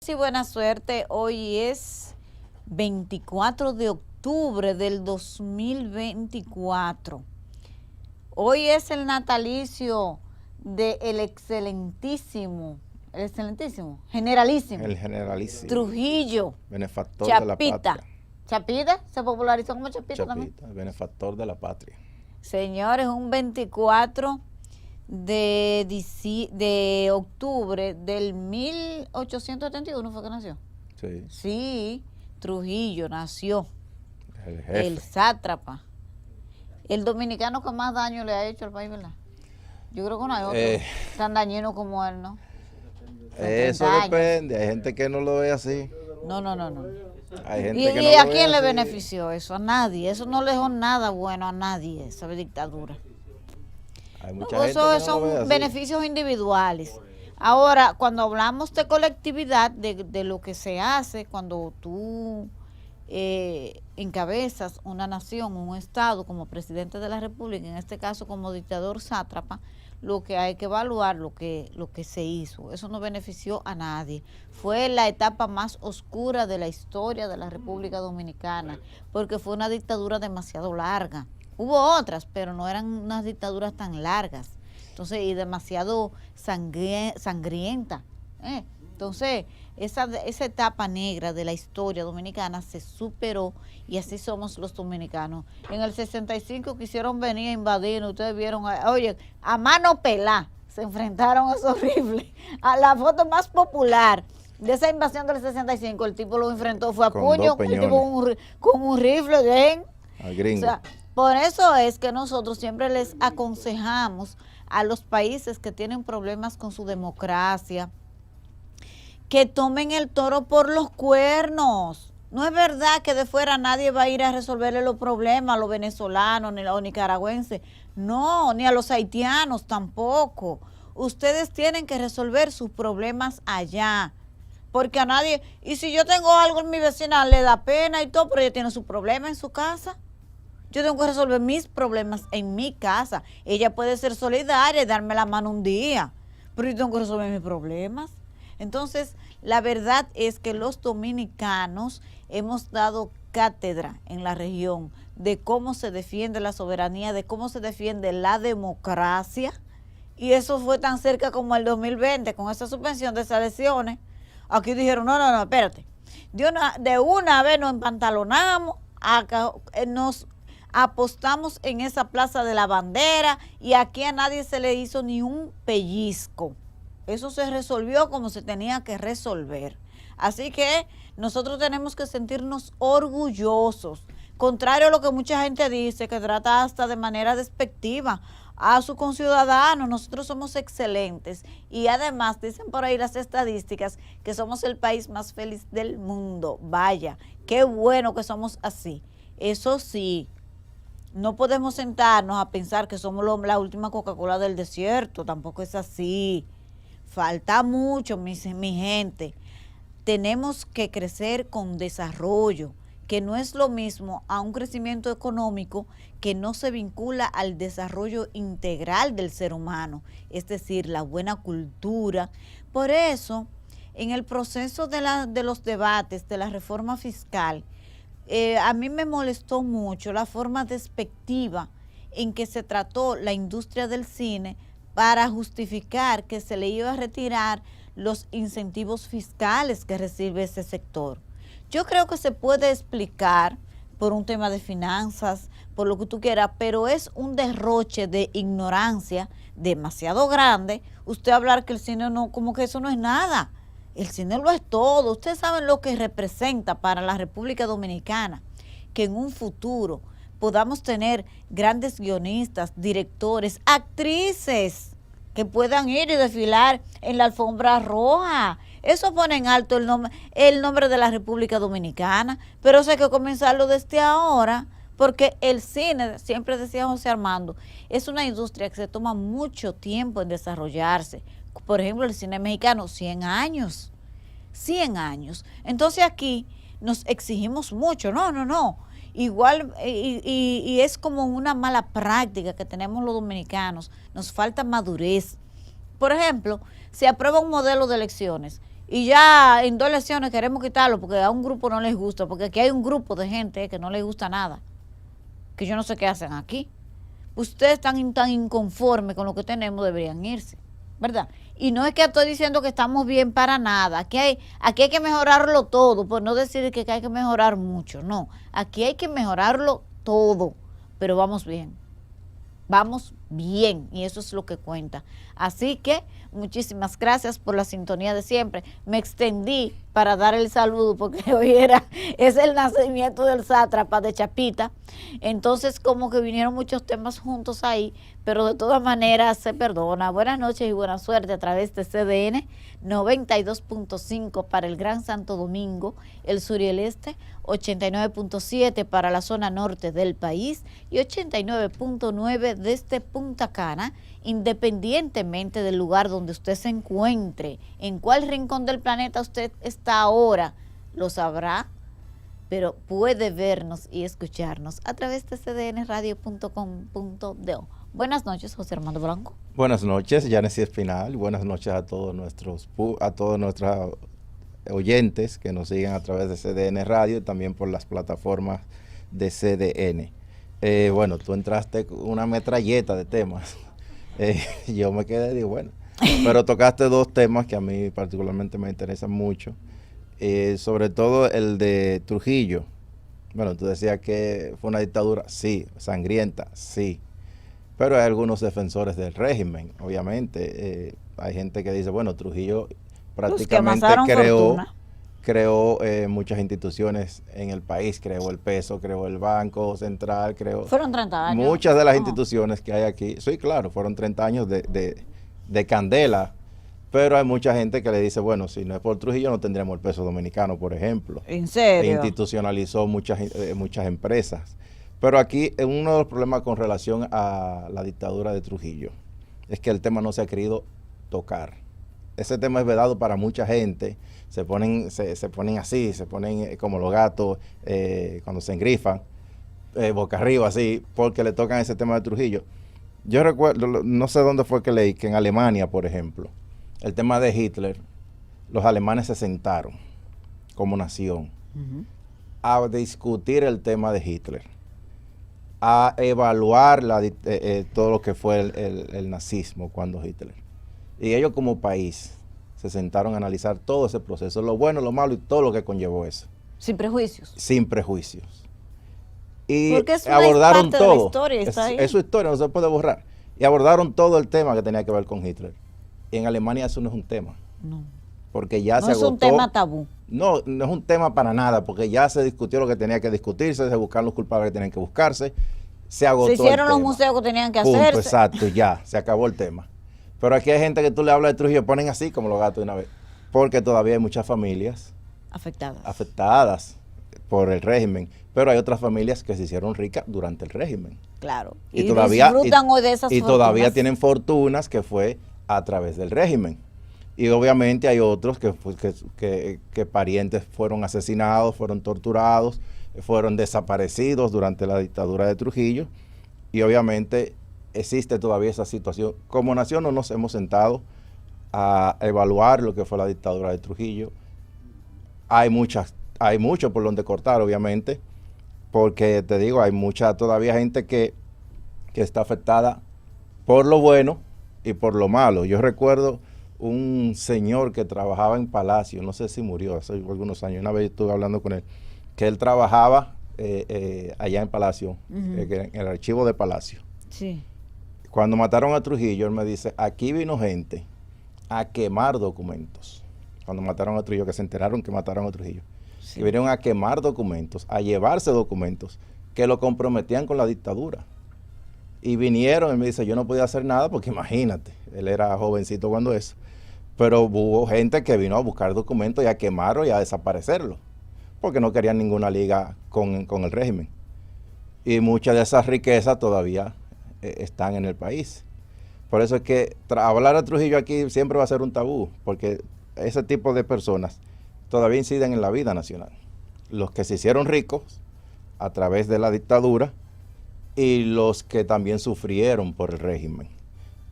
y buena suerte. Hoy es 24 de octubre del 2024. Hoy es el natalicio del generalísimo, El generalísimo. Trujillo, Benefactor Chapita. de la patria. Chapita, se popularizó como Chapita también. Chapita, benefactor de la patria. Señores, un 24 de octubre del 1871 fue que nació. Sí. Sí, Trujillo nació, El jefe. el sátrapa, el dominicano que más daño le ha hecho al país, ¿verdad? Yo creo que no hay otro tan dañino como él, ¿no? Eso depende, hay gente que no lo ve así. No. Hay gente ¿Y, que no y lo a ve quién le así. benefició eso? A nadie. Eso no le dejó nada bueno a nadie, esa dictadura. Hay mucha No, gente eso que no lo son ve así. beneficios individuales. Ahora, cuando hablamos de colectividad, de lo que se hace cuando tú encabezas una nación, un estado como presidente de la república, en este caso como dictador sátrapa, lo que hay que evaluar lo que se hizo. Eso no benefició a nadie. Fue la etapa más oscura de la historia de la República Dominicana, porque fue una dictadura demasiado larga. Hubo otras, pero no eran unas dictaduras tan largas. Entonces, y demasiado sangrienta. Entonces, esa etapa negra de la historia dominicana se superó y así somos los dominicanos. En el 65 quisieron venir a invadir, ustedes vieron, oye, a mano pelá se enfrentaron, es horrible. A la foto más popular de esa invasión del 65, el tipo lo enfrentó, fue a Con puño, dos el tipo con un rifle, ¿ven? Al gringo. O sea, por eso es que nosotros siempre les aconsejamos a los países que tienen problemas con su democracia que tomen el toro por los cuernos. No es verdad que de fuera nadie va a ir a resolverle los problemas a los venezolanos ni a los nicaragüenses. No, ni a los haitianos tampoco. Ustedes tienen que resolver sus problemas allá. Porque a nadie, y si yo tengo algo en mi vecina, le da pena y todo, pero ella tiene su problema en su casa. Yo tengo que resolver mis problemas en mi casa. Ella puede ser solidaria y darme la mano un día, pero yo tengo que resolver mis problemas. Entonces, la verdad es que los dominicanos hemos dado cátedra en la región de cómo se defiende la soberanía, de cómo se defiende la democracia, y eso fue tan cerca como el 2020, con esa suspensión de esas elecciones. Aquí dijeron, no, espérate. De una vez nos empantalonamos, nos apostamos en esa plaza de la bandera y aquí a nadie se le hizo ni un pellizco. Eso se resolvió como se tenía que resolver. Así que nosotros tenemos que sentirnos orgullosos. Contrario a lo que mucha gente dice, que trata hasta de manera despectiva a sus conciudadanos, nosotros somos excelentes. Y además dicen por ahí las estadísticas que somos el país más feliz del mundo. Vaya, qué bueno que somos así. Eso sí, no podemos sentarnos a pensar que somos la última Coca-Cola del desierto, tampoco es así. Falta mucho, mi gente. Tenemos que crecer con desarrollo, que no es lo mismo a un crecimiento económico que no se vincula al desarrollo integral del ser humano, es decir, la buena cultura. Por eso, en el proceso de los debates de la reforma fiscal, a mí me molestó mucho la forma despectiva en que se trató la industria del cine para justificar que se le iba a retirar los incentivos fiscales que recibe ese sector. Yo creo que se puede explicar por un tema de finanzas, por lo que tú quieras, pero es un derroche de ignorancia demasiado grande usted hablar que el cine no, como que eso no es nada. El cine lo es todo. Ustedes saben lo que representa para la República Dominicana, que en un futuro podamos tener grandes guionistas, directores, actrices que puedan ir y desfilar en la alfombra roja. Eso pone en alto el nombre de la República Dominicana, pero eso hay que comenzarlo desde ahora, porque el cine, siempre decía José Armando, es una industria que se toma mucho tiempo en desarrollarse. Por ejemplo, el cine mexicano, 100 años. 100 años. Entonces aquí nos exigimos mucho. No. Igual, y es como una mala práctica que tenemos los dominicanos. Nos falta madurez. Por ejemplo, se aprueba un modelo de elecciones y ya en 2 elecciones queremos quitarlo porque a un grupo no les gusta, porque aquí hay un grupo de gente que no les gusta nada, que yo no sé qué hacen aquí. Ustedes están tan inconformes con lo que tenemos, deberían irse, ¿verdad? Y no es que estoy diciendo que estamos bien para nada, aquí hay que mejorarlo todo, por no decir que hay que mejorar mucho, no, aquí hay que mejorarlo todo, pero vamos bien, y eso es lo que cuenta. Así que muchísimas gracias por la sintonía de siempre. Me extendí para dar el saludo porque hoy es el nacimiento del sátrapa de Chapita. Entonces como que vinieron muchos temas juntos ahí, pero de todas maneras se perdona. Buenas noches y buena suerte a través de CDN 92.5 para el Gran Santo Domingo, el sur y el este, 89.7 para la zona norte del país y 89.9 desde Punta Cana, independientemente del lugar donde usted se encuentre, en cuál rincón del planeta usted está ahora, lo sabrá, pero puede vernos y escucharnos a través de cdnradio.com.do. Buenas noches, José Armando Blanco. Buenas noches, Yanesy Espinal. Buenas noches a todos nuestros oyentes que nos siguen a través de CDN Radio y también por las plataformas de CDN. Bueno, tú entraste con una metralleta de temas. Yo me quedé y digo, bueno, pero tocaste 2 temas que a mí particularmente me interesan mucho. Sobre todo el de Trujillo. Bueno, tú decías que fue una dictadura, sí, sangrienta, sí. Pero hay algunos defensores del régimen, obviamente. Hay gente que dice, bueno, Trujillo prácticamente creó muchas instituciones en el país, creó el peso, creó el Banco Central, fueron 30 años. Muchas de las instituciones que hay aquí. Sí, claro, fueron 30 años de candela, pero hay mucha gente que le dice, bueno, si no es por Trujillo no tendríamos el peso dominicano, por ejemplo. ¿En serio? E institucionalizó muchas empresas. Pero aquí uno de los problemas con relación a la dictadura de Trujillo es que el tema no se ha querido tocar. Ese tema es vedado para mucha gente, se ponen así, se ponen como los gatos cuando se engrifan, boca arriba así, porque le tocan ese tema de Trujillo. Yo recuerdo, no sé dónde fue que leí, que en Alemania, por ejemplo, el tema de Hitler, los alemanes se sentaron como nación a discutir el tema de Hitler, a evaluar todo lo que fue el nazismo cuando Hitler. Y ellos como país se sentaron a analizar todo ese proceso, lo bueno, lo malo y todo lo que conllevó eso. Sin prejuicios. Sin prejuicios. Y porque es abordaron todo. De la historia, es su historia, no se puede borrar. Y abordaron todo el tema que tenía que ver con Hitler. Y en Alemania eso no es un tema. No. Porque ya se agotó. No es un tema tabú. No, no es un tema para nada, porque ya se discutió lo que tenía que discutirse, se buscaron los culpables que tenían que buscarse, se agotó. Se hicieron los museos que tenían que hacerse. Exacto, ya, se acabó el tema. Pero aquí hay gente que tú le hablas de Trujillo, ponen así como los gatos de una vez, porque todavía hay muchas familias afectadas por el régimen, pero hay otras familias que se hicieron ricas durante el régimen. Claro, y todavía disfrutan hoy de esas y fortunas. Todavía tienen fortunas que fue a través del régimen. Y obviamente hay otros que parientes fueron asesinados, fueron torturados, fueron desaparecidos durante la dictadura de Trujillo, y obviamente existe todavía esa situación. Como nación no nos hemos sentado a evaluar lo que fue la dictadura de Trujillo. Hay mucho por donde cortar, obviamente, porque te digo, hay mucha todavía gente que está afectada por lo bueno y por lo malo. Yo recuerdo un señor que trabajaba en Palacio, no sé si murió hace algunos años, una vez estuve hablando con él, que él trabajaba allá en Palacio, en el archivo de Palacio. Sí. Cuando mataron a Trujillo, él me dice, aquí vino gente a quemar documentos. Cuando mataron a Trujillo, que se enteraron que mataron a Trujillo. Sí. Y vinieron a quemar documentos, a llevarse documentos que lo comprometían con la dictadura. Y vinieron, él me dice, yo no podía hacer nada porque imagínate, él era jovencito cuando eso. Pero hubo gente que vino a buscar documentos y a quemarlo y a desaparecerlo, porque no querían ninguna liga con el régimen. Y muchas de esas riquezas todavía están en el país. Por eso es que hablar de Trujillo aquí siempre va a ser un tabú, porque ese tipo de personas todavía inciden en la vida nacional. Los que se hicieron ricos a través de la dictadura y los que también sufrieron por el régimen,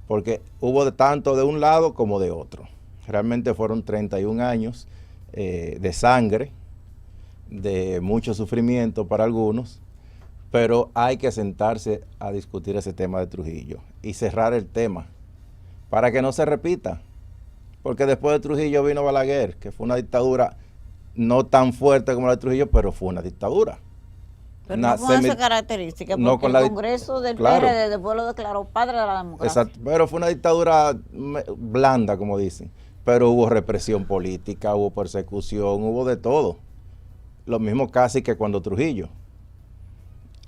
porque hubo tanto de un lado como de otro. Realmente fueron 31 años de sangre, de mucho sufrimiento para algunos, pero hay que sentarse a discutir ese tema de Trujillo y cerrar el tema para que no se repita. Porque después de Trujillo vino Balaguer, que fue una dictadura no tan fuerte como la de Trujillo, pero fue una dictadura. Pero no con esa característica, porque no con el Congreso del PRD después lo declaró padre de la democracia. Exacto, pero fue una dictadura blanda, como dicen. Pero hubo represión política, hubo persecución, hubo de todo. Lo mismo casi que cuando Trujillo.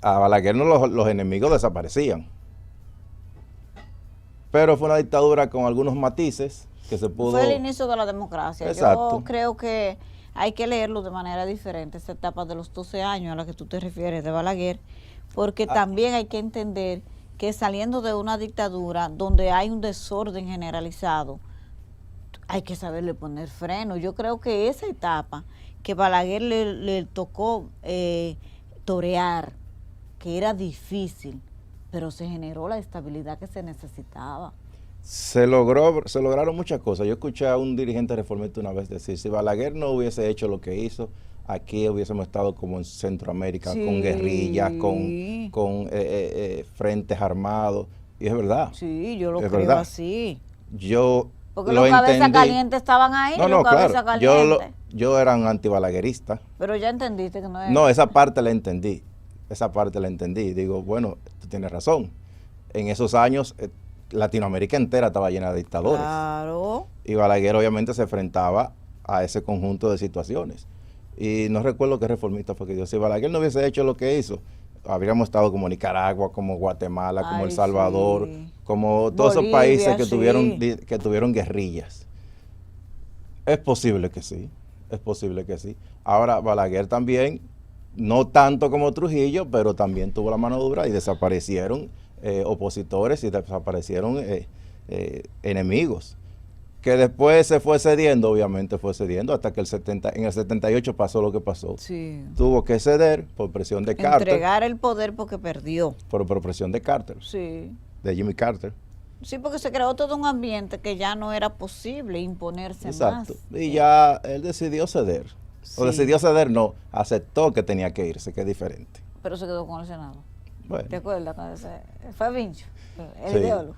A Balaguer no los enemigos desaparecían. Pero fue una dictadura con algunos matices que se pudo... Fue el inicio de la democracia. Exacto. Yo creo que hay que leerlo de manera diferente, esa etapa de los 12 años a la que tú te refieres de Balaguer, porque también hay que entender que saliendo de una dictadura donde hay un desorden generalizado, hay que saberle poner freno. Yo creo que esa etapa que Balaguer le tocó torear, que era difícil, pero se generó la estabilidad que se necesitaba. Se lograron muchas cosas. Yo escuché a un dirigente reformista una vez decir, si Balaguer no hubiese hecho lo que hizo, aquí hubiésemos estado como en Centroamérica, sí, con guerrillas, con frentes armados. Y es verdad. Sí, yo lo creo así. Porque lo los cabezas calientes estaban ahí, no, claro. Yo era un antibalaguerista. Pero ya entendiste que no era. No, esa parte la entendí. Digo, bueno, tú tienes razón. En esos años, Latinoamérica entera estaba llena de dictadores. Claro. Y Balaguer obviamente se enfrentaba a ese conjunto de situaciones. Y no recuerdo qué reformista fue que dijo, si Balaguer no hubiese hecho lo que hizo, habríamos estado como Nicaragua, como Guatemala, como El Salvador, sí, como todos Bolivia, esos países que tuvieron guerrillas. Es posible que sí, es posible que sí. Ahora, Balaguer también, no tanto como Trujillo, pero también tuvo la mano dura y desaparecieron opositores y desaparecieron enemigos. Que después se fue cediendo, obviamente fue cediendo, hasta que en el 78 pasó lo que pasó. Sí. Tuvo que ceder por presión de Carter. Entregar el poder porque perdió. Por presión de Carter. Sí. De Jimmy Carter. Sí, porque se creó todo un ambiente que ya no era posible imponerse. Exacto. Más. Y ya él decidió ceder. Sí. O decidió ceder, no, aceptó que tenía que irse, que es diferente. Pero se quedó con el Senado. Bueno. ¿Te acuerdas? Fue Vincho, el ideólogo.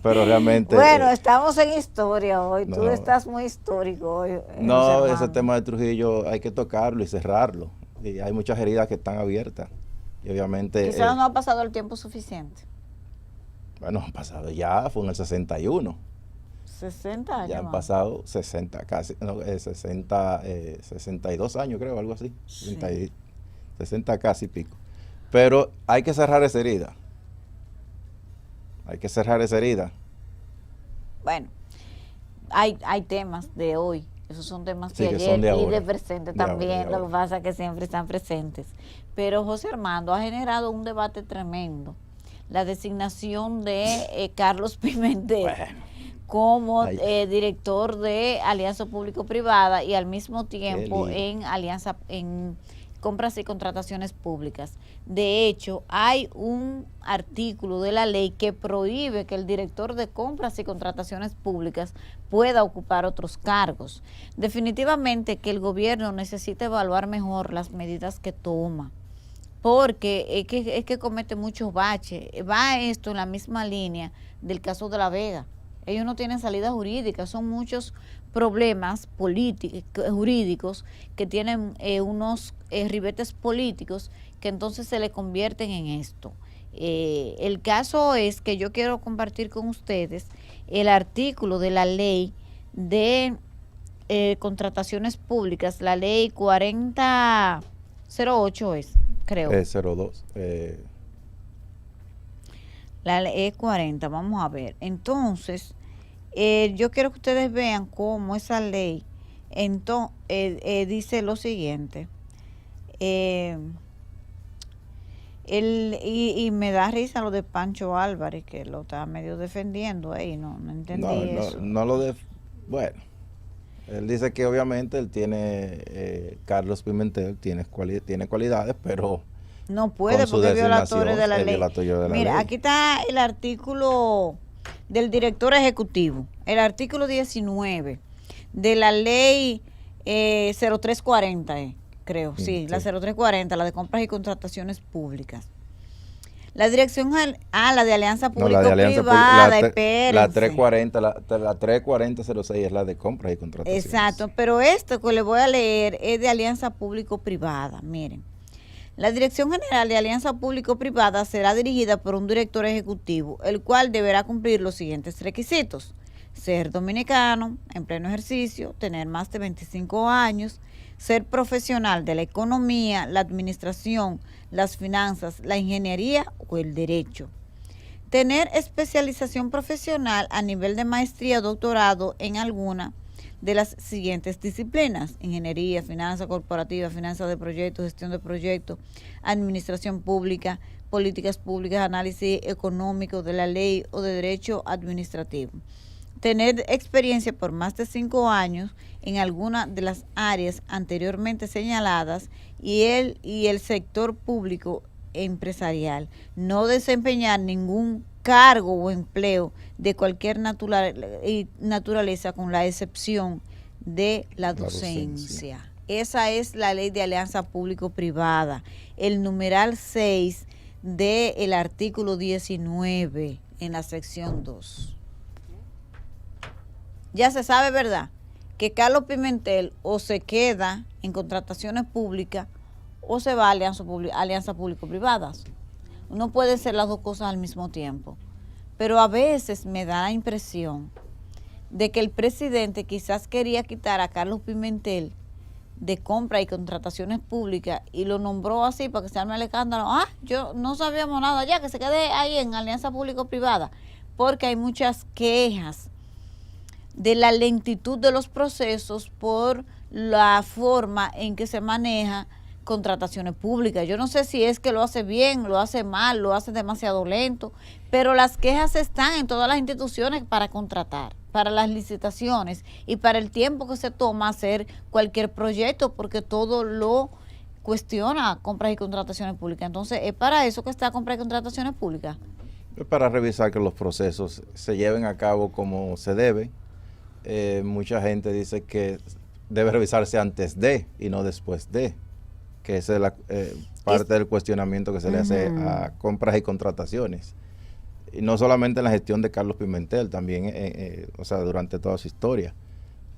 Pero realmente... Bueno, estamos en historia hoy, tú estás muy histórico hoy. No, ese tema de Trujillo hay que tocarlo y cerrarlo. Y hay muchas heridas que están abiertas. Y obviamente... Quizás no ha pasado el tiempo suficiente. Bueno, han pasado ya, fue en el 61. 60 años. Ya han pasado 60, casi, no, 62 años creo, algo así. Sí. 60 casi pico. Pero hay que cerrar esa herida. Hay que cerrar esa herida. Bueno, hay temas de hoy. Esos son temas sí, que ayer y de presente también. Lo que pasa es que siempre están presentes. Pero José Armando ha generado un debate tremendo. La designación de Carlos Pimentel como director de Alianza Público-Privada y al mismo tiempo en Alianza en Compras y Contrataciones Públicas. De hecho, hay un artículo de la ley que prohíbe que el director de Compras y Contrataciones Públicas pueda ocupar otros cargos. Definitivamente que el gobierno necesita evaluar mejor las medidas que toma, porque es que comete muchos baches. Va esto en la misma línea del caso de La Vega. Ellos no tienen salida jurídica, son muchos problemas jurídicos que tienen unos ribetes políticos que entonces se le convierten en esto. El caso es que yo quiero compartir con ustedes el artículo de la ley de contrataciones públicas, la ley 4008 es, creo. 02. La ley 40, vamos a ver. Entonces, yo quiero que ustedes vean cómo esa ley dice lo siguiente. Y me da risa lo de Pancho Álvarez, que lo está medio defendiendo ahí, no entendí eso. Bueno, él dice que obviamente él tiene, Carlos Pimentel tiene cualidades, pero... No puede porque es violatorio de la ley. Mira, aquí está el artículo del director ejecutivo, el artículo 19 de la ley 0340, creo, sí, la 0340, la de compras y contrataciones públicas. La dirección, la de alianza público-privada, la 340, la 34006 es la de compras y contrataciones. Exacto, pero esto que le voy a leer es de alianza público-privada, miren. La Dirección General de Alianza Público-Privada será dirigida por un director ejecutivo, el cual deberá cumplir los siguientes requisitos: ser dominicano, en pleno ejercicio, tener más de 25 años, ser profesional de la economía, la administración, las finanzas, la ingeniería o el derecho. Tener especialización profesional a nivel de maestría o doctorado en alguna de las siguientes disciplinas: ingeniería, finanzas corporativas, finanzas de proyectos, gestión de proyectos, administración pública, políticas públicas, análisis económico de la ley o de derecho administrativo. Tener experiencia por más de 5 años en alguna de las áreas anteriormente señaladas y el sector público empresarial. No desempeñar ningún cargo o empleo de cualquier naturaleza, con la excepción de la docencia. Esa es la ley de alianza público-privada, el numeral 6 del artículo 19 en la sección 2. Ya se sabe, ¿verdad?, que Carlos Pimentel o se queda en contrataciones públicas o se va a alianza público-privadas. No pueden ser las dos cosas al mismo tiempo. Pero a veces me da la impresión de que el presidente quizás quería quitar a Carlos Pimentel de compra y contrataciones públicas y lo nombró así para que se arme el escándalo. Yo no sabíamos nada ya, que se quede ahí en alianza público-privada, porque hay muchas quejas de la lentitud de los procesos por la forma en que se maneja contrataciones públicas. Yo no sé si es que lo hace bien, lo hace mal, lo hace demasiado lento, pero las quejas están en todas las instituciones para contratar, para las licitaciones y para el tiempo que se toma hacer cualquier proyecto, porque todo lo cuestiona compras y contrataciones públicas. Entonces, ¿es para eso que está compras y contrataciones públicas? Es para revisar que los procesos se lleven a cabo como se debe. Mucha gente dice que debe revisarse antes de y no después de, que esa es la parte del cuestionamiento que se le hace a compras y contrataciones. Y no solamente en la gestión de Carlos Pimentel, también durante toda su historia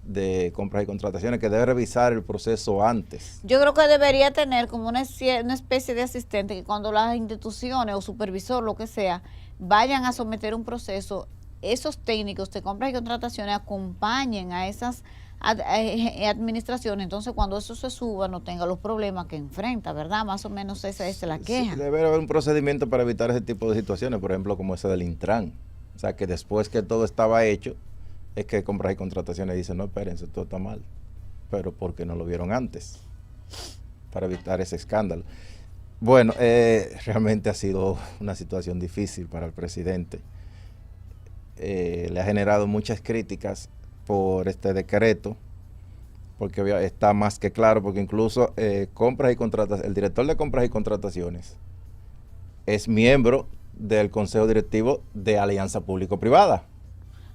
de compras y contrataciones, que debe revisar el proceso antes. Yo creo que debería tener como una especie de asistente que cuando las instituciones o supervisor, lo que sea, vayan a someter un proceso, esos técnicos de compras y contrataciones acompañen a esas administraciones, entonces cuando eso se suba no tenga los problemas que enfrenta, ¿verdad? Más o menos esa es la queja. Sí, debe haber un procedimiento para evitar ese tipo de situaciones, por ejemplo, como ese del Intran. O sea, que después que todo estaba hecho, es que compras y contrataciones dicen, no, espérense, todo está mal. Pero porque no lo vieron antes, para evitar ese escándalo. Bueno, realmente ha sido una situación difícil para el presidente. Le ha generado muchas críticas por este decreto, porque está más que claro, porque incluso compras y contrataciones, el director de compras y contrataciones es miembro del consejo directivo de Alianza Público-Privada.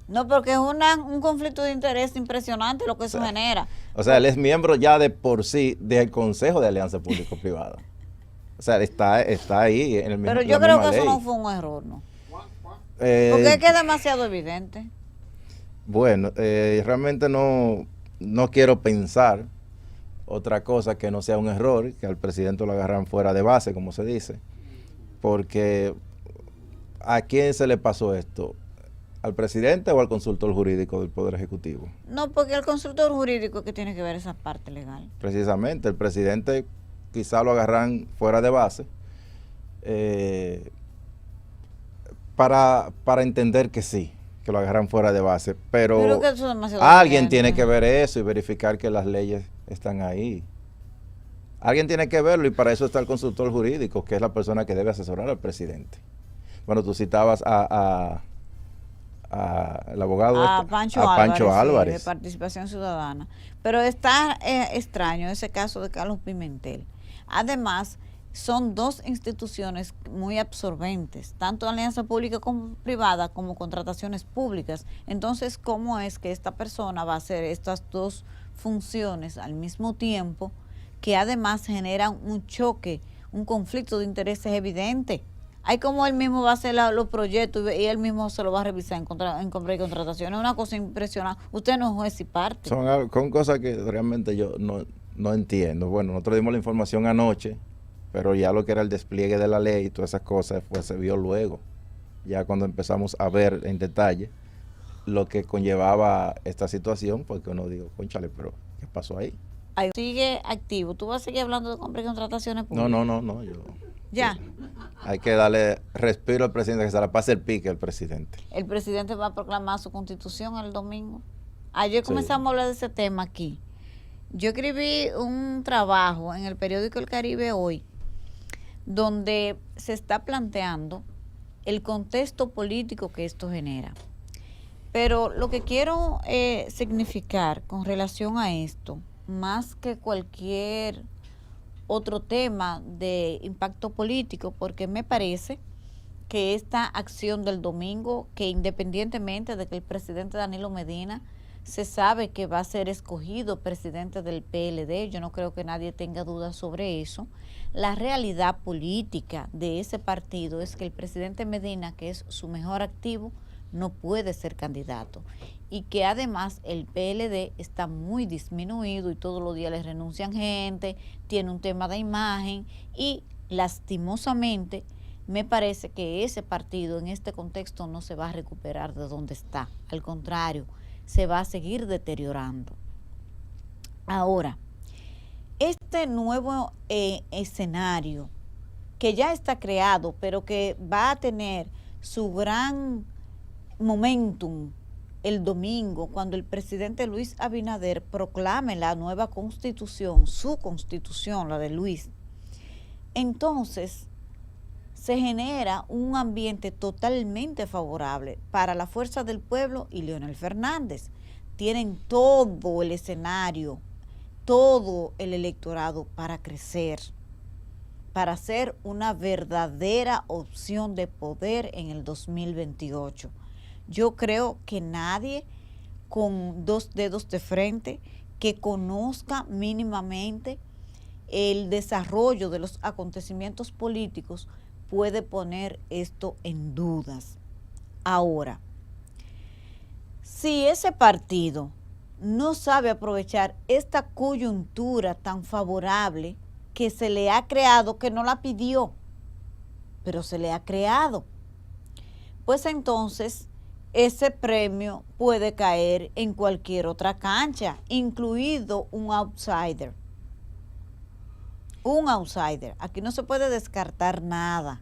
No, porque es un conflicto de interés impresionante lo que eso genera. O sea, él es miembro ya de por sí del consejo de Alianza Público-Privada. O sea, está ahí en el mismo. Pero yo creo que eso no fue un error, ¿no? Porque es que es demasiado evidente. Bueno, realmente no quiero pensar otra cosa que no sea un error, que al presidente lo agarran fuera de base, como se dice, porque ¿a quién se le pasó esto? ¿Al presidente o al consultor jurídico del Poder Ejecutivo? No, porque el consultor jurídico es que tiene que ver esa parte legal. Precisamente, el presidente quizá lo agarran fuera de base, para entender que sí, que lo agarran fuera de base, pero que eso es demasiado alguien tiene que ver eso y verificar que las leyes están ahí. Alguien tiene que verlo y para eso está el consultor jurídico, que es la persona que debe asesorar al presidente. Bueno, tú citabas el abogado Pancho Álvarez, sí, de Participación Ciudadana. Pero está extraño ese caso de Carlos Pimentel. Además, son dos instituciones muy absorbentes, tanto alianza pública como privada, como contrataciones públicas. Entonces, ¿cómo es que esta persona va a hacer estas dos funciones al mismo tiempo, que además generan un choque, un conflicto de intereses evidente? Hay como él mismo va a hacer los proyectos y él mismo se lo va a revisar en compra y contratación. Es una cosa impresionante. Usted no es juez y parte. Son cosas que realmente yo no entiendo. Bueno, nosotros dimos la información anoche, pero ya lo que era el despliegue de la ley y todas esas cosas pues se vio luego, ya cuando empezamos a ver en detalle lo que conllevaba esta situación, porque uno dijo, cónchale, pero ¿qué pasó ahí? Sigue activo. ¿Tú vas a seguir hablando de compra y contrataciones públicas? No, Ya. Hay que darle respiro al presidente, que se la pase el pique al presidente. El presidente va a proclamar su constitución el domingo. Ayer comenzamos a hablar de ese tema aquí. Yo escribí un trabajo en el periódico El Caribe hoy, donde se está planteando el contexto político que esto genera. Pero lo que quiero significar con relación a esto, más que cualquier otro tema de impacto político, porque me parece que esta acción del domingo, que independientemente de que el presidente Danilo Medina se sabe que va a ser escogido presidente del PLD, yo no creo que nadie tenga dudas sobre eso, la realidad política de ese partido es que el presidente Medina, que es su mejor activo, no puede ser candidato, y que además el PLD está muy disminuido y todos los días le renuncian gente, tiene un tema de imagen y lastimosamente me parece que ese partido en este contexto no se va a recuperar de donde está, al contrario, se va a seguir deteriorando. Ahora, este nuevo escenario que ya está creado, pero que va a tener su gran momentum el domingo, cuando el presidente Luis Abinader proclame la nueva constitución, su constitución, la de Luis, entonces se genera un ambiente totalmente favorable para la Fuerza del Pueblo y Leonel Fernández. Tienen todo el escenario, todo el electorado para crecer, para ser una verdadera opción de poder en el 2028. Yo creo que nadie con dos dedos de frente que conozca mínimamente el desarrollo de los acontecimientos políticos puede poner esto en dudas. Ahora, si ese partido no sabe aprovechar esta coyuntura tan favorable que se le ha creado, que no la pidió, pero se le ha creado, pues entonces ese premio puede caer en cualquier otra cancha, incluido un outsider. Un outsider. Aquí no se puede descartar nada.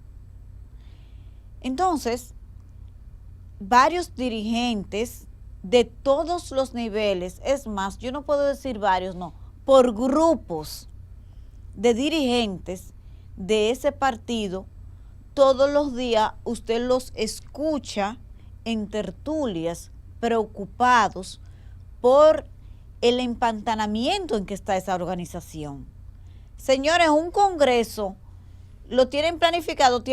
Entonces, varios dirigentes de todos los niveles, es más, yo no puedo decir varios, no, por grupos de dirigentes de ese partido, todos los días usted los escucha en tertulias preocupados por el empantanamiento en que está esa organización. Señores, un congreso lo tienen planificado,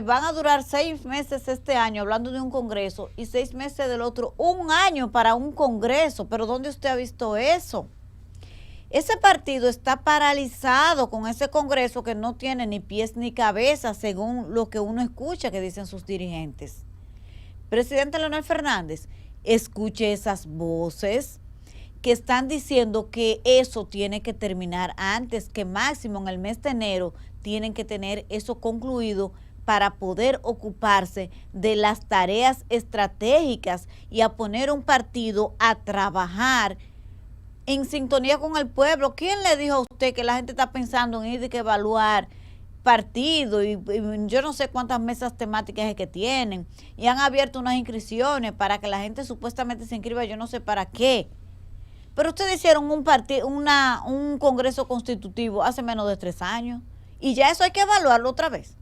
van a durar 6 meses este año hablando de un congreso y 6 meses del otro, un año para un congreso. ¿Pero dónde usted ha visto eso? Ese partido está paralizado con ese congreso que no tiene ni pies ni cabeza, según lo que uno escucha que dicen sus dirigentes. Presidente Leonel Fernández, escuche esas voces que están diciendo que eso tiene que terminar antes, que máximo en el mes de enero tienen que tener eso concluido para poder ocuparse de las tareas estratégicas y a poner un partido a trabajar en sintonía con el pueblo. ¿Quién le dijo a usted que la gente está pensando en ir de que evaluar partido y yo no sé cuántas mesas temáticas es que tienen y han abierto unas inscripciones para que la gente supuestamente se inscriba, yo no sé para qué? Pero ustedes hicieron un congreso constitutivo hace menos de 3 años y ya eso hay que evaluarlo otra vez.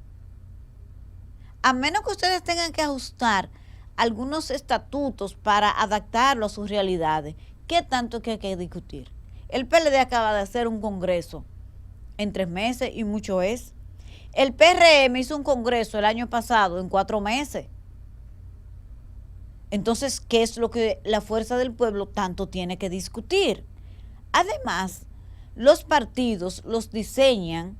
A menos que ustedes tengan que ajustar algunos estatutos para adaptarlo a sus realidades, ¿qué tanto que hay que discutir? El PLD acaba de hacer un congreso en 3 meses y mucho es. El PRM hizo un congreso el año pasado en 4 meses. Entonces, ¿qué es lo que la fuerza del pueblo tanto tiene que discutir? Además, los partidos los diseñan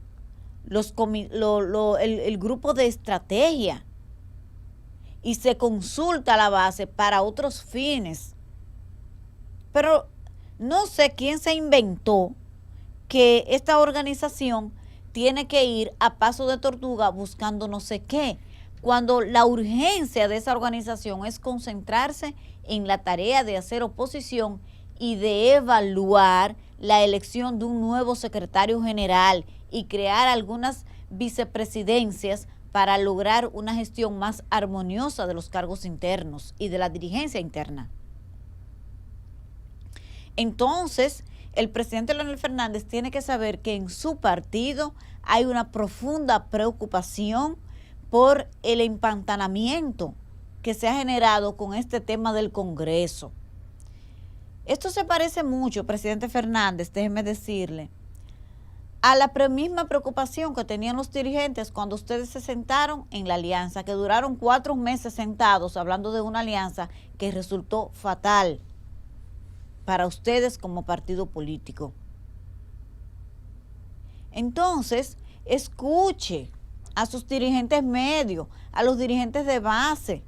el grupo de estrategia y se consulta a la base para otros fines. Pero no sé quién se inventó que esta organización tiene que ir a paso de tortuga buscando no sé qué, cuando la urgencia de esa organización es concentrarse en la tarea de hacer oposición y de evaluar la elección de un nuevo secretario general y crear algunas vicepresidencias para lograr una gestión más armoniosa de los cargos internos y de la dirigencia interna. Entonces, el presidente Leonel Fernández tiene que saber que en su partido hay una profunda preocupación por el empantanamiento que se ha generado con este tema del Congreso. Esto se parece mucho, presidente Fernández, déjeme decirle, a la misma preocupación que tenían los dirigentes cuando ustedes se sentaron en la alianza, que duraron 4 meses sentados hablando de una alianza que resultó fatal para ustedes como partido político. Entonces, escuche a sus dirigentes medios, a los dirigentes de base,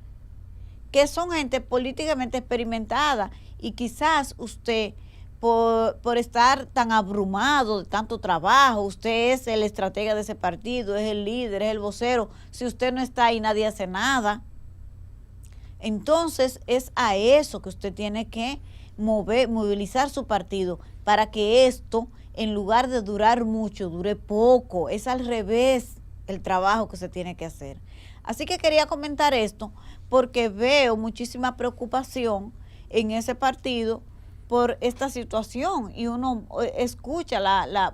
que son gente políticamente experimentada, y quizás usted, por estar tan abrumado de tanto trabajo, usted es el estratega de ese partido, es el líder, es el vocero, si usted no está ahí nadie hace nada. Entonces es a eso que usted tiene que movilizar su partido para que esto, en lugar de durar mucho, dure poco. Es al revés el trabajo que se tiene que hacer. Así que quería comentar esto porque veo muchísima preocupación en ese partido por esta situación, y uno escucha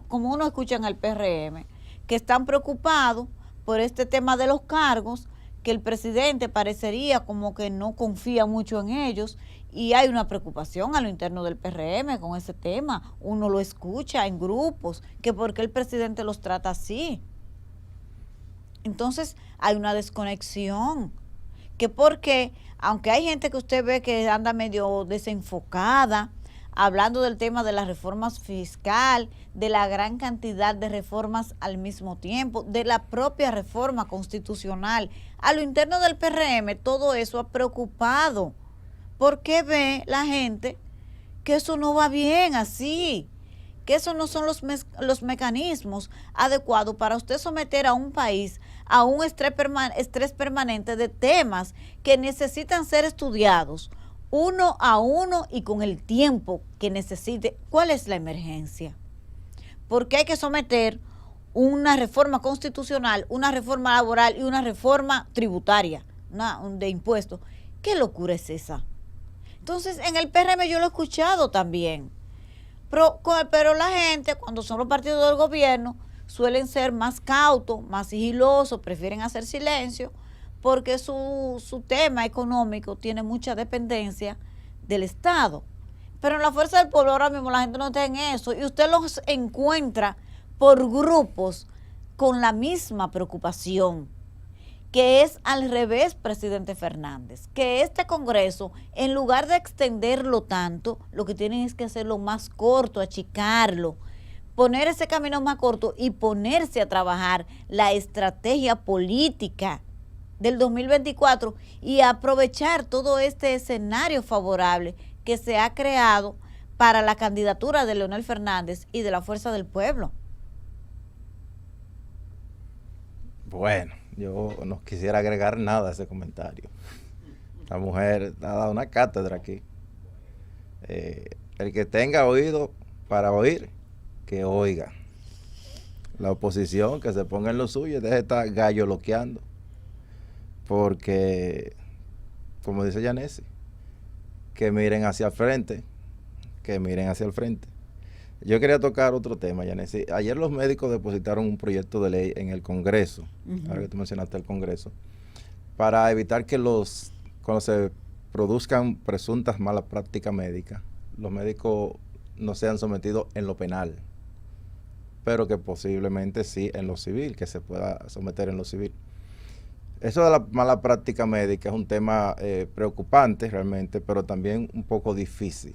como uno escucha en el PRM, que están preocupados por este tema de los cargos, que el presidente parecería como que no confía mucho en ellos, y hay una preocupación a lo interno del PRM con ese tema. Uno lo escucha en grupos, que porque el presidente los trata así. Entonces hay una desconexión, que porque, aunque hay gente que usted ve que anda medio desenfocada, hablando del tema de las reformas fiscal, de la gran cantidad de reformas al mismo tiempo, de la propia reforma constitucional, a lo interno del PRM, todo eso ha preocupado, porque ve la gente que eso no va bien así, que esos no son los mecanismos adecuados para usted someter a un país a un estrés permanente de temas que necesitan ser estudiados uno a uno y con el tiempo que necesite. ¿Cuál es la emergencia? Porque hay que someter una reforma constitucional, una reforma laboral y una reforma tributaria, de impuestos. ¿Qué locura es esa? Entonces, en el PRM yo lo he escuchado también. Pero la gente, cuando son los partidos del gobierno, suelen ser más cautos, más sigilosos, prefieren hacer silencio, porque su tema económico tiene mucha dependencia del Estado. Pero en la fuerza del pueblo ahora mismo la gente no está en eso, y usted los encuentra por grupos con la misma preocupación, que es al revés, presidente Fernández, que este Congreso, en lugar de extenderlo tanto, lo que tienen es que hacerlo más corto, achicarlo, poner ese camino más corto y ponerse a trabajar la estrategia política del 2024 y aprovechar todo este escenario favorable que se ha creado para la candidatura de Leonel Fernández y de la Fuerza del Pueblo. Bueno, yo no quisiera agregar nada a ese comentario. La mujer ha dado una cátedra aquí. El que tenga oído para oír, que oiga. La oposición que se ponga en lo suyo y deje de estar galloloqueando. Porque, como dice Yanesi, que miren hacia el frente, que miren hacia el frente. Yo quería tocar otro tema, Yanesi. Ayer los médicos depositaron un proyecto de ley en el Congreso, ahora que tú mencionaste el Congreso, para evitar que cuando se produzcan presuntas malas prácticas médicas, los médicos no sean sometidos en lo penal. pero que posiblemente sí en lo civil, que se pueda someter en lo civil. Eso de la mala práctica médica es un tema preocupante realmente, pero también un poco difícil,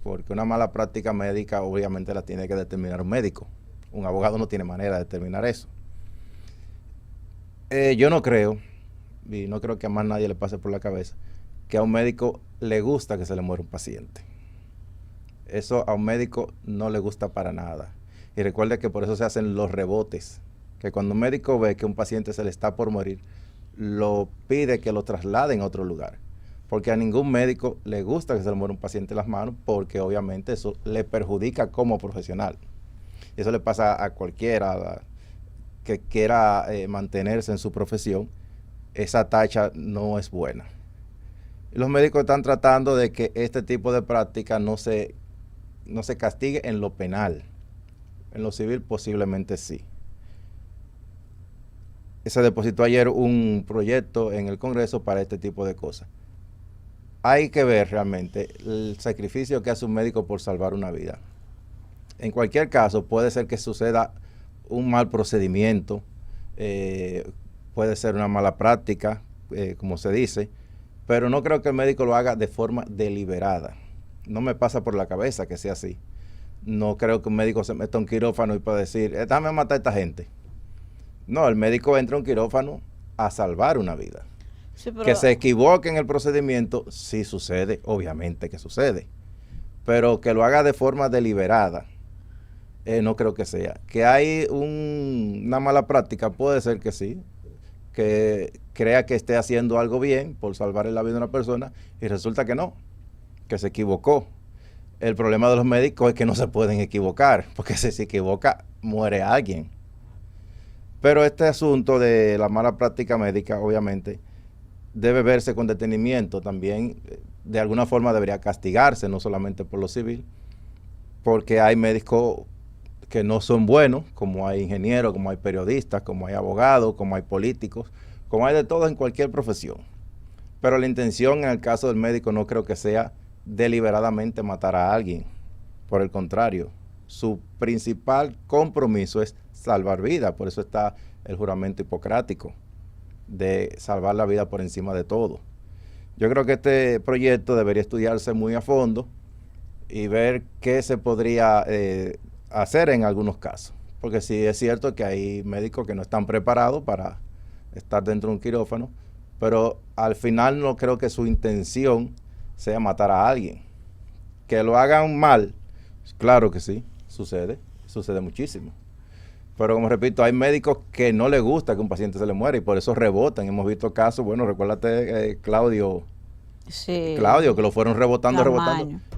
porque una mala práctica médica obviamente la tiene que determinar un médico. Un abogado no tiene manera de determinar eso. Yo no creo, y no creo que a más nadie le pase por la cabeza, que a un médico le gusta que se le muera un paciente. Eso a un médico no le gusta para nada. Y recuerde que por eso se hacen los rebotes, que cuando un médico ve que un paciente se le está por morir, lo pide que lo trasladen a otro lugar. Porque a ningún médico le gusta que se le muera un paciente en las manos, porque obviamente eso le perjudica como profesional. Y eso le pasa a cualquiera que quiera mantenerse en su profesión. Esa tacha no es buena. Y los médicos están tratando de que este tipo de práctica no se castigue en lo penal. En lo civil posiblemente sí. Se depositó ayer un proyecto en el Congreso para este tipo de cosas. Hay que ver realmente el sacrificio que hace un médico por salvar una vida. En cualquier caso, puede ser que suceda un mal procedimiento, puede ser una mala práctica, como se dice, pero no creo que el médico lo haga de forma deliberada. No me pasa por la cabeza que sea así. No creo que un médico se meta a un quirófano y pueda decir, déjame matar a esta gente. No, el médico entra a un quirófano a salvar una vida. Sí, pero que se equivoque en el procedimiento, sí sucede, obviamente que sucede. Pero que lo haga de forma deliberada, no creo que sea. Que hay una mala práctica, puede ser que sí. Que crea que esté haciendo algo bien por salvar la vida de una persona y resulta que no, que se equivocó. El problema de los médicos es que no se pueden equivocar, porque si se equivoca, muere alguien. Pero este asunto de la mala práctica médica, obviamente, debe verse con detenimiento. También, de alguna forma, debería castigarse, no solamente por lo civil, porque hay médicos que no son buenos, como hay ingenieros, como hay periodistas, como hay abogados, como hay políticos, como hay de todo en cualquier profesión. Pero la intención en el caso del médico no creo que sea deliberadamente matar a alguien. Por el contrario, su principal compromiso es salvar vida. Por eso está el juramento hipocrático de salvar la vida por encima de todo. Yo creo que este proyecto debería estudiarse muy a fondo y ver qué se podría hacer en algunos casos. Porque sí es cierto que hay médicos que no están preparados para estar dentro de un quirófano, pero al final no creo que su intención sea matar a alguien. Que lo hagan mal, claro que sí, sucede muchísimo. Pero como repito, hay médicos que no les gusta que un paciente se le muera y por eso rebotan. Hemos visto casos, bueno, recuérdate Claudio, sí, Claudio, que lo fueron rebotando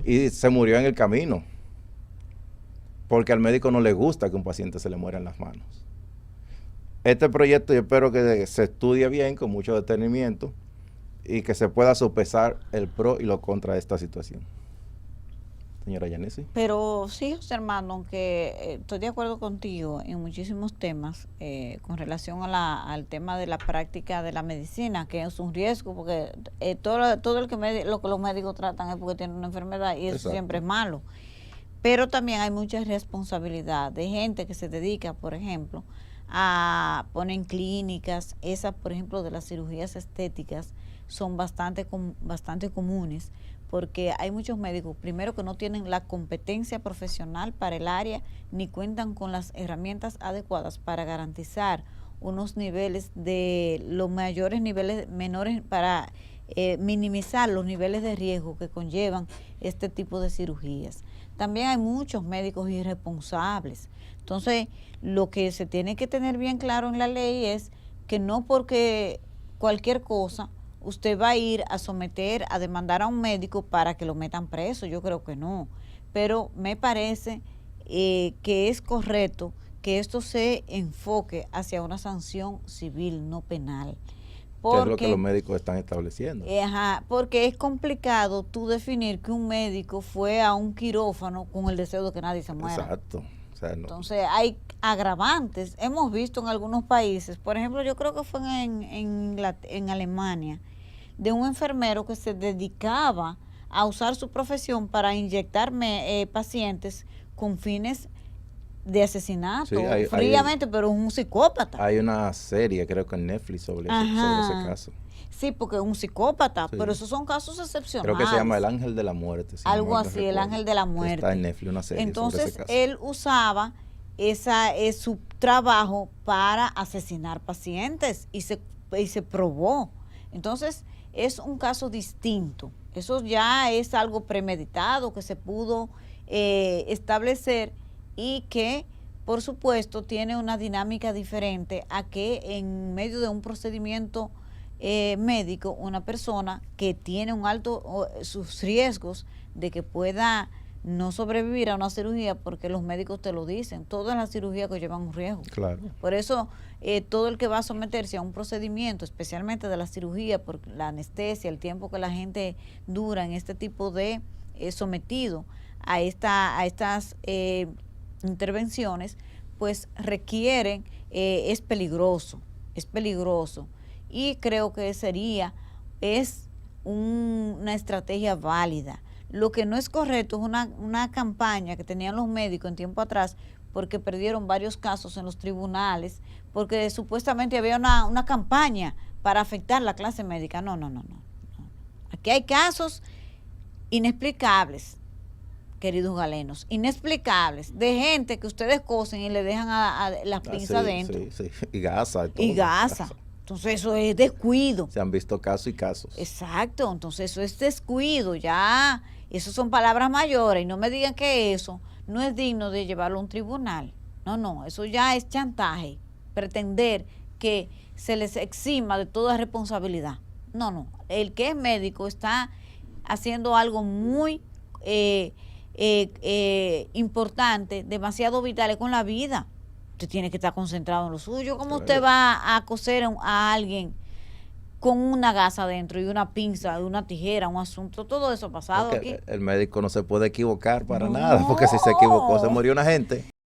y se murió en el camino. Porque al médico no le gusta que un paciente se le muera en las manos. Este proyecto yo espero que se estudie bien, con mucho detenimiento, y que se pueda sopesar el pro y lo contra de esta situación. Señora Yanesi. Pero sí, José Armando, aunque estoy de acuerdo contigo en muchísimos temas con relación al tema de la práctica de la medicina, que es un riesgo, porque todo lo que los médicos tratan es porque tienen una enfermedad y eso Exacto. Siempre es malo. Pero también hay mucha responsabilidad de gente que se dedica, por ejemplo, a poner clínicas. Esas, por ejemplo, de las cirugías estéticas son bastante comunes, porque hay muchos médicos, primero, que no tienen la competencia profesional para el área, ni cuentan con las herramientas adecuadas para garantizar unos niveles los menores para minimizar los niveles de riesgo que conllevan este tipo de cirugías. También hay muchos médicos irresponsables. Entonces, lo que se tiene que tener bien claro en la ley es que no porque cualquier cosa usted va a ir a someter, a demandar a un médico para que lo metan preso. Yo creo que no. Pero me parece que es correcto que esto se enfoque hacia una sanción civil, no penal. Que es lo que los médicos están estableciendo. Porque es complicado tú definir que un médico fue a un quirófano con el deseo de que nadie se muera. Exacto. O sea, no. Entonces hay agravantes. Hemos visto en algunos países, por ejemplo, yo creo que fue en Alemania, de un enfermero que se dedicaba a usar su profesión para inyectar pacientes con fines de asesinato, Sí, fríamente, pero es un psicópata. Hay una serie, creo que en Netflix, sobre ese caso. Sí, porque es un psicópata, Sí. pero esos son casos excepcionales. Creo que se llama El Ángel de la Muerte. Algo no así, El Ángel de la Muerte. Está en Netflix una serie Entonces, sobre ese caso. él usaba su trabajo para asesinar pacientes y se probó. Entonces, es un caso distinto. Eso ya es algo premeditado que se pudo establecer y que, por supuesto, tiene una dinámica diferente a que en medio de un procedimiento médico, una persona que tiene sus riesgos de que pueda no sobrevivir a una cirugía, porque los médicos te lo dicen, todas las cirugías que llevan un riesgo. Claro. Por eso, todo el que va a someterse a un procedimiento, especialmente de la cirugía, por la anestesia, el tiempo que la gente dura en este tipo de sometido a estas intervenciones, pues requieren, es peligroso, y creo que es una estrategia válida. Lo que no es correcto es una campaña que tenían los médicos en tiempo atrás, porque perdieron varios casos en los tribunales, porque supuestamente había una campaña para afectar la clase médica. No. Aquí hay casos inexplicables, queridos galenos, inexplicables, de gente que ustedes cosen y le dejan a las pinzas adentro. Sí. Y gasa. Y gasa. Entonces eso es descuido. Se han visto casos y casos. Exacto, entonces eso es descuido, ya, eso son palabras mayores, y no me digan que eso no es digno de llevarlo a un tribunal. No, eso ya es chantaje, pretender que se les exima de toda responsabilidad. No, el que es médico está haciendo algo muy importante, demasiado vital con la vida. Usted tiene que estar concentrado en lo suyo. ¿Cómo usted va a coser a alguien con una gasa adentro y una pinza, una tijera, un asunto? Todo eso ha pasado aquí. El médico no se puede equivocar para nada, porque si se equivocó se murió una gente.